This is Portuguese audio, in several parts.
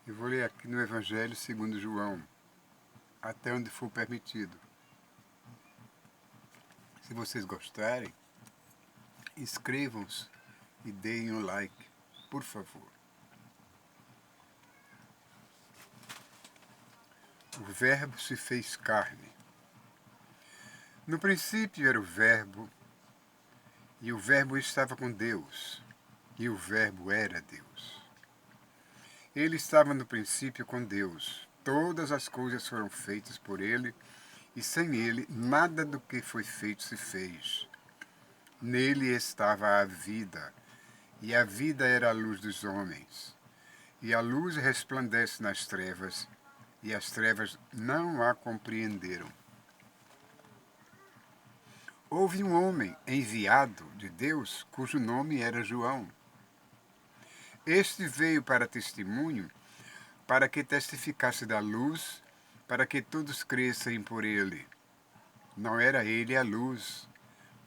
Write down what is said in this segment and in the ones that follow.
Eu vou ler aqui no Evangelho segundo João, até onde for permitido. Se vocês gostarem, inscrevam-se e deem um like, por favor. O Verbo se fez carne. No princípio era o Verbo, e o Verbo estava com Deus, e o Verbo era Deus. Ele estava no princípio com Deus. Todas as coisas foram feitas por ele, e sem ele nada do que foi feito se fez. Nele estava a vida, e a vida era a luz dos homens. E a luz resplandece nas trevas, e as trevas não a compreenderam. Houve um homem enviado de Deus, cujo nome era João. Este veio para testemunho, para que testificasse da luz, para que todos crescem por ele. Não era ele a luz,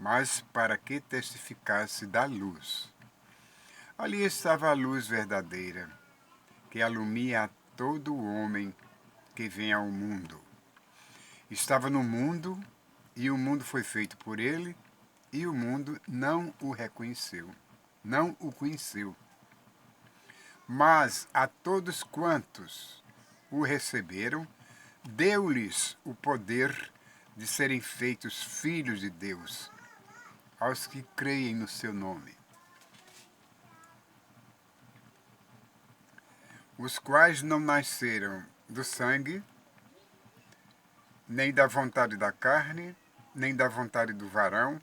mas para que testificasse da luz. Ali estava a luz verdadeira, que alumia a todo homem que vem ao mundo. Estava no mundo, e o mundo foi feito por ele, e o mundo não o reconheceu, não o conheceu. Mas a todos quantos o receberam, deu-lhes o poder de serem feitos filhos de Deus, aos que creem no seu nome, os quais não nasceram do sangue, nem da vontade da carne, nem da vontade do varão,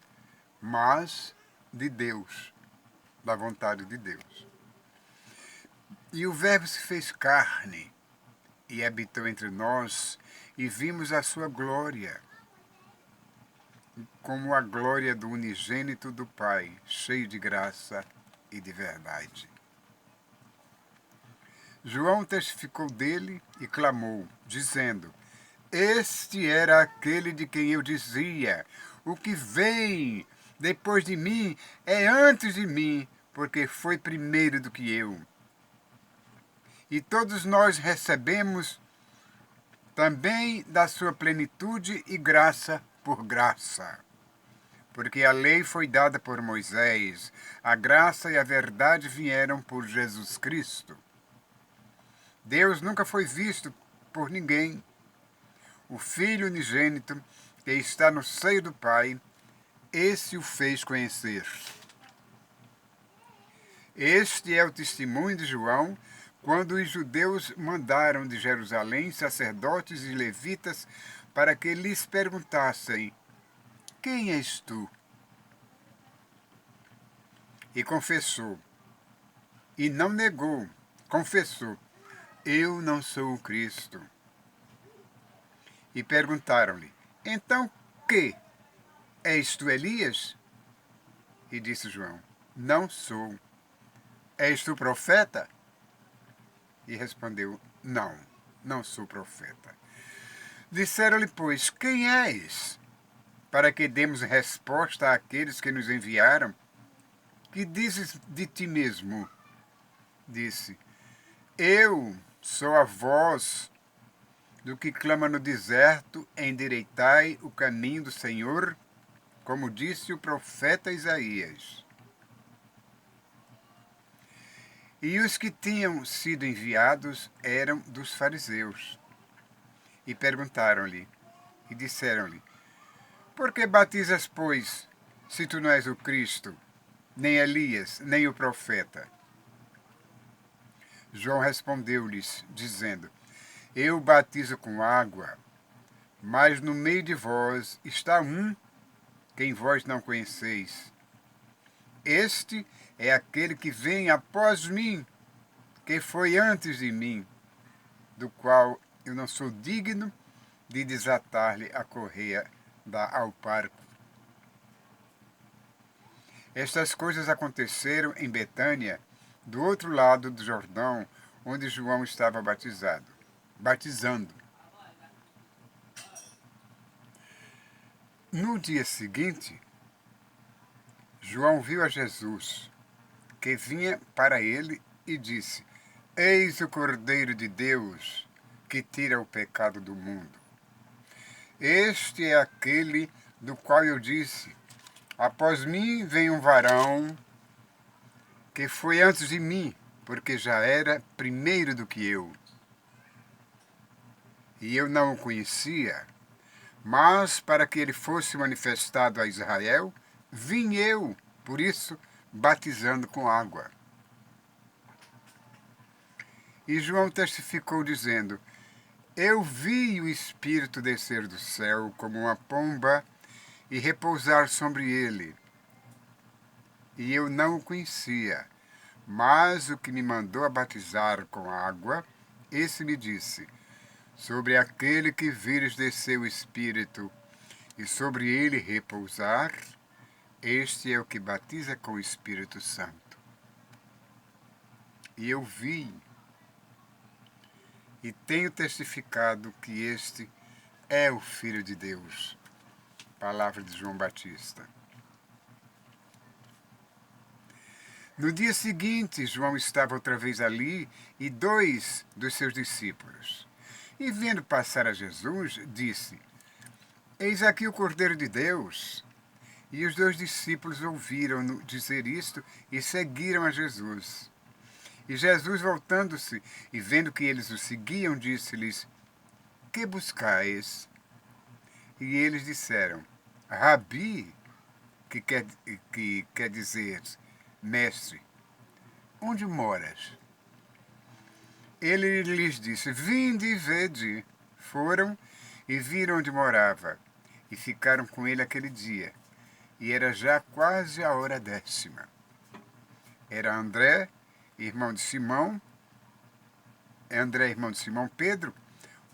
mas de Deus, da vontade de Deus. E o Verbo se fez carne e habitou entre nós, e vimos a sua glória, como a glória do unigênito do Pai, cheio de graça e de verdade. João testificou dele e clamou, dizendo: Este era aquele de quem eu dizia: o que vem depois de mim é antes de mim, porque foi primeiro do que eu. E todos nós recebemos também da sua plenitude e graça por graça. Porque a lei foi dada por Moisés, a graça e a verdade vieram por Jesus Cristo. Deus nunca foi visto por ninguém. O Filho unigênito, que está no seio do Pai, esse o fez conhecer. Este é o testemunho de João, quando os judeus mandaram de Jerusalém sacerdotes e levitas para que lhes perguntassem: Quem és tu? E confessou, e não negou, confessou: Eu não sou o Cristo. E perguntaram-lhe: Então que? És tu Elias? E disse João: Não sou. És tu profeta? E respondeu: Não, não sou profeta. Disseram-lhe, pois, quem és? Para que demos resposta àqueles que nos enviaram. Que dizes de ti mesmo? Disse: Eu sou a voz do que clama no deserto: endireitai o caminho do Senhor, como disse o profeta Isaías. E os que tinham sido enviados eram dos fariseus. E perguntaram-lhe, e disseram-lhe: Por que batizas, pois, se tu não és o Cristo, nem Elias, nem o profeta? João respondeu-lhes, dizendo: Eu batizo com água, mas no meio de vós está um, quem vós não conheceis. Este é aquele que vem após mim, que foi antes de mim, do qual eu não sou digno de desatar-lhe a correia da alparco. Estas coisas aconteceram em Betânia, do outro lado do Jordão, onde João estava batizando. No dia seguinte, João viu a Jesus, que vinha para ele, e disse: Eis o Cordeiro de Deus, que tira o pecado do mundo. Este é aquele do qual eu disse: após mim vem um varão que foi antes de mim, porque já era primeiro do que eu. E eu não o conhecia, mas para que ele fosse manifestado a Israel, vim eu, por isso, batizando com água. E João testificou dizendo: eu vi o Espírito descer do céu como uma pomba e repousar sobre ele. E eu não o conhecia, mas o que me mandou a batizar com água, esse me disse: sobre aquele que vires descer o Espírito e sobre ele repousar, este é o que batiza com o Espírito Santo. E eu vi e tenho testificado que este é o Filho de Deus. Palavra de João Batista. No dia seguinte, João estava outra vez ali e 2 dos seus discípulos. E vendo passar a Jesus, disse: eis aqui o Cordeiro de Deus. E os 2 discípulos ouviram-no dizer isto e seguiram a Jesus. E Jesus, voltando-se e vendo que eles o seguiam, disse-lhes: que buscais? E eles disseram: Rabi, que quer dizer mestre, onde moras? Ele lhes disse: vinde e vede. Foram e viram onde morava, e ficaram com ele aquele dia. E era já quase a hora 10ª. Era André, irmão de Simão, Pedro,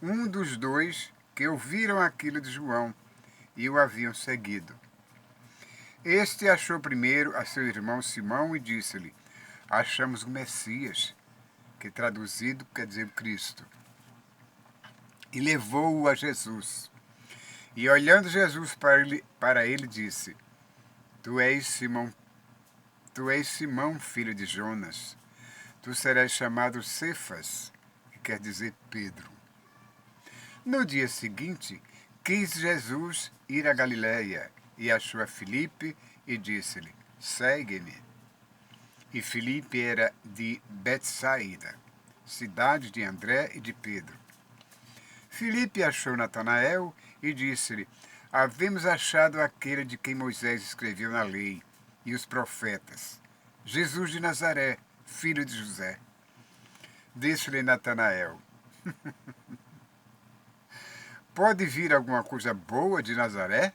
um dos 2 que ouviram aquilo de João e o haviam seguido. Este achou primeiro a seu irmão Simão e disse-lhe: achamos o Messias, que traduzido quer dizer Cristo. E levou-o a Jesus. E olhando Jesus para ele disse: Tu és Simão, filho de Jonas. Tu serás chamado Cefas, que quer dizer Pedro. No dia seguinte, quis Jesus ir a Galiléia, e achou a Filipe e disse-lhe: segue-me. E Filipe era de Betsaída, cidade de André e de Pedro. Filipe achou Natanael e disse-lhe: havemos achado aquele de quem Moisés escreveu na lei e os profetas, Jesus de Nazaré, filho de José. Disse-lhe Natanael: pode vir alguma coisa boa de Nazaré?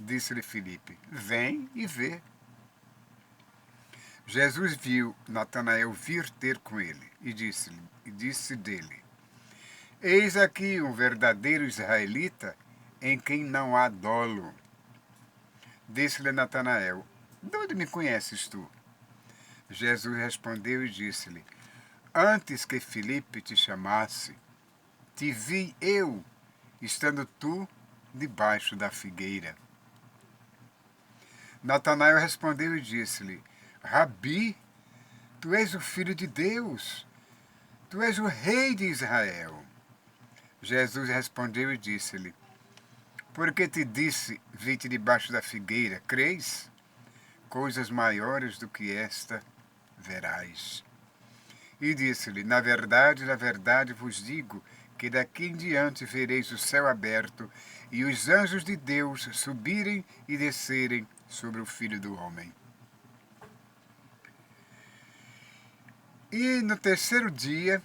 Disse-lhe Filipe: vem e vê. Jesus viu Natanael vir ter com ele e disse dele: eis aqui um verdadeiro israelita em quem não há dolo. Disse-lhe Natanael: de onde me conheces tu? Jesus respondeu e disse-lhe: antes que Filipe te chamasse, te vi eu, estando tu debaixo da figueira. Natanael respondeu e disse-lhe: Rabi, tu és o Filho de Deus, tu és o Rei de Israel. Jesus respondeu e disse-lhe: porque te disse, vi-te debaixo da figueira, crês? Coisas maiores do que esta verás. E disse-lhe: na verdade vos digo, que daqui em diante vereis o céu aberto e os anjos de Deus subirem e descerem sobre o Filho do Homem. E no 3º dia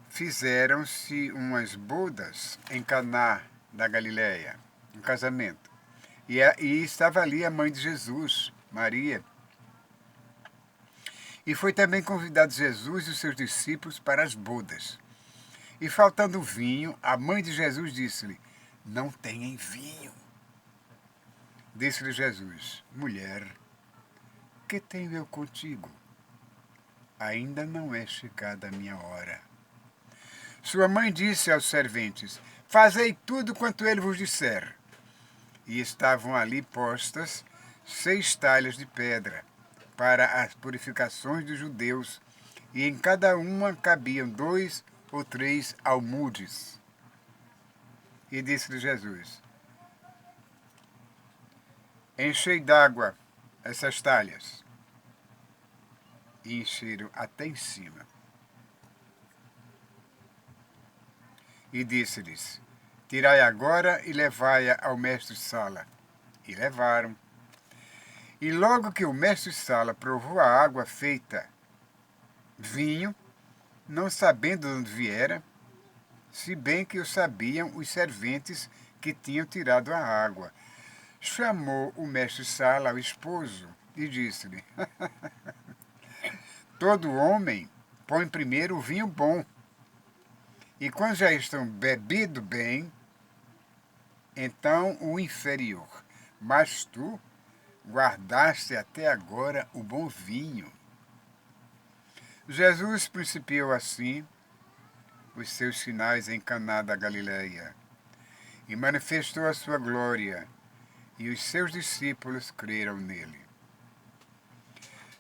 fizeram-se umas bodas em Caná da Galiléia, um casamento. E estava ali a mãe de Jesus, Maria. E foi também convidado Jesus e os seus discípulos para as bodas. E faltando vinho, a mãe de Jesus disse-lhe: não tem vinho. Disse-lhe Jesus: mulher, que tenho eu contigo? Ainda não é chegada a minha hora. Sua mãe disse aos serventes: fazei tudo quanto ele vos disser. E estavam ali postas 6 talhas de pedra para as purificações dos judeus, e em cada uma cabiam 2 ou 3 almudes. E disse-lhe Jesus: enchei d'água essas talhas. E encheram até em cima. E disse-lhes: tirai agora e levai-a ao mestre-sala. E levaram. E logo que o mestre-sala provou a água feita vinho, não sabendo de onde viera, se bem que o sabiam os serventes que tinham tirado a água, chamou o mestre-sala ao esposo e disse-lhe: todo homem põe primeiro o vinho bom, e quando já estão bebido bem, então o inferior. Mas tu guardaste até agora o bom vinho. Jesus principiou assim os seus sinais em Caná da Galileia e manifestou a sua glória, e os seus discípulos creram nele.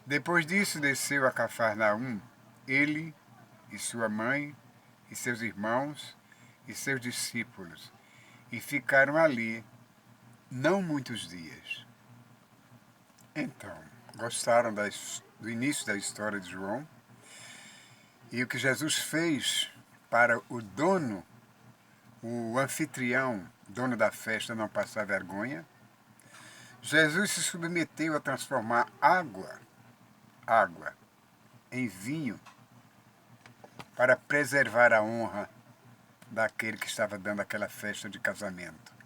Depois disso desceu a Cafarnaum, ele e sua mãe e seus irmãos e seus discípulos, e ficaram ali não muitos dias. Então, gostaram do início da história de João e o que Jesus fez para o dono, o anfitrião, dono da festa, não passar vergonha? Jesus se submeteu a transformar água em vinho para preservar a honra daquele que estava dando aquela festa de casamento.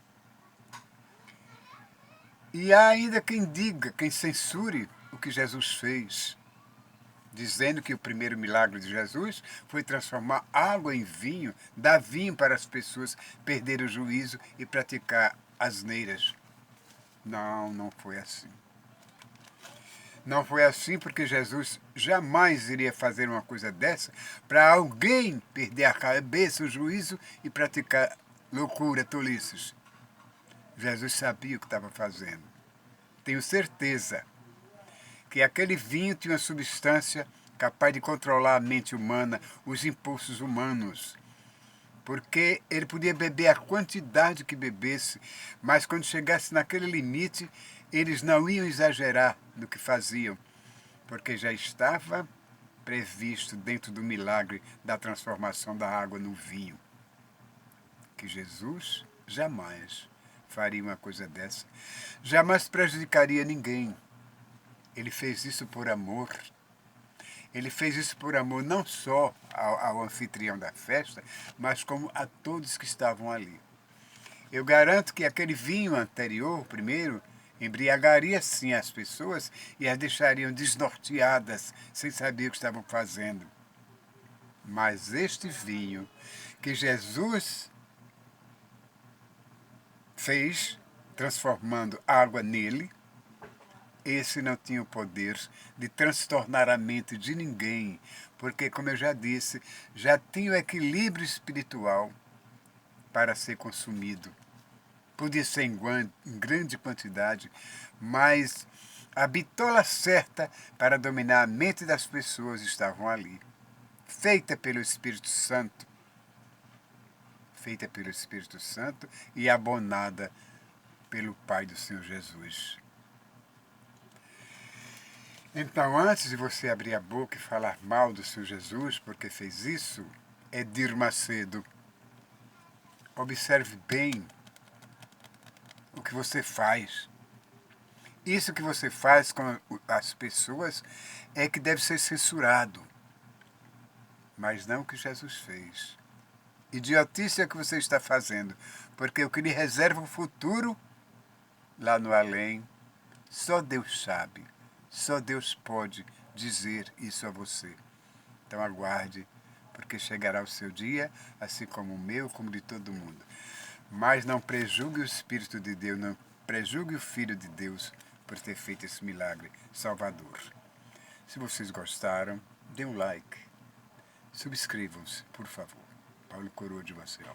E há ainda quem diga, quem censure o que Jesus fez, dizendo que o primeiro milagre de Jesus foi transformar água em vinho, dar vinho para as pessoas perderem o juízo e praticar asneiras. Não, não foi assim. Não foi assim porque Jesus jamais iria fazer uma coisa dessa para alguém perder a cabeça, o juízo e praticar loucura, tolices. Jesus sabia o que estava fazendo. Tenho certeza que aquele vinho tinha uma substância capaz de controlar a mente humana, os impulsos humanos. Porque ele podia beber a quantidade que bebesse, mas quando chegasse naquele limite, eles não iam exagerar no que faziam, porque já estava previsto dentro do milagre da transformação da água no vinho. Que Jesus jamais faria uma coisa dessa, jamais prejudicaria ninguém. Ele fez isso por amor. Ele fez isso por amor não só ao anfitrião da festa, mas como a todos que estavam ali. Eu garanto que aquele vinho anterior, primeiro, embriagaria sim as pessoas e as deixariam desnorteadas, sem saber o que estavam fazendo. Mas este vinho que Jesus fez, transformando água nele, esse não tinha o poder de transtornar a mente de ninguém, porque, como eu já disse, já tinha o equilíbrio espiritual para ser consumido. Podia ser em grande quantidade, mas a bitola certa para dominar a mente das pessoas estavam ali, feita pelo Espírito Santo, e abonada pelo Pai do Senhor Jesus. Então, antes de você abrir a boca e falar mal do Senhor Jesus, porque fez isso, Edir Macedo, observe bem o que você faz. Isso que você faz com as pessoas é que deve ser censurado, mas não o que Jesus fez. Idiotice é o que você está fazendo, porque o que lhe reserva o futuro, lá no além, só Deus sabe. Só Deus pode dizer isso a você. Então aguarde, porque chegará o seu dia, assim como o meu, como de todo mundo. Mas não prejulgue o Espírito de Deus, não prejulgue o Filho de Deus por ter feito esse milagre salvador. Se vocês gostaram, dê um like. Subscrevam-se, por favor. Paulo Coroa de Maceió.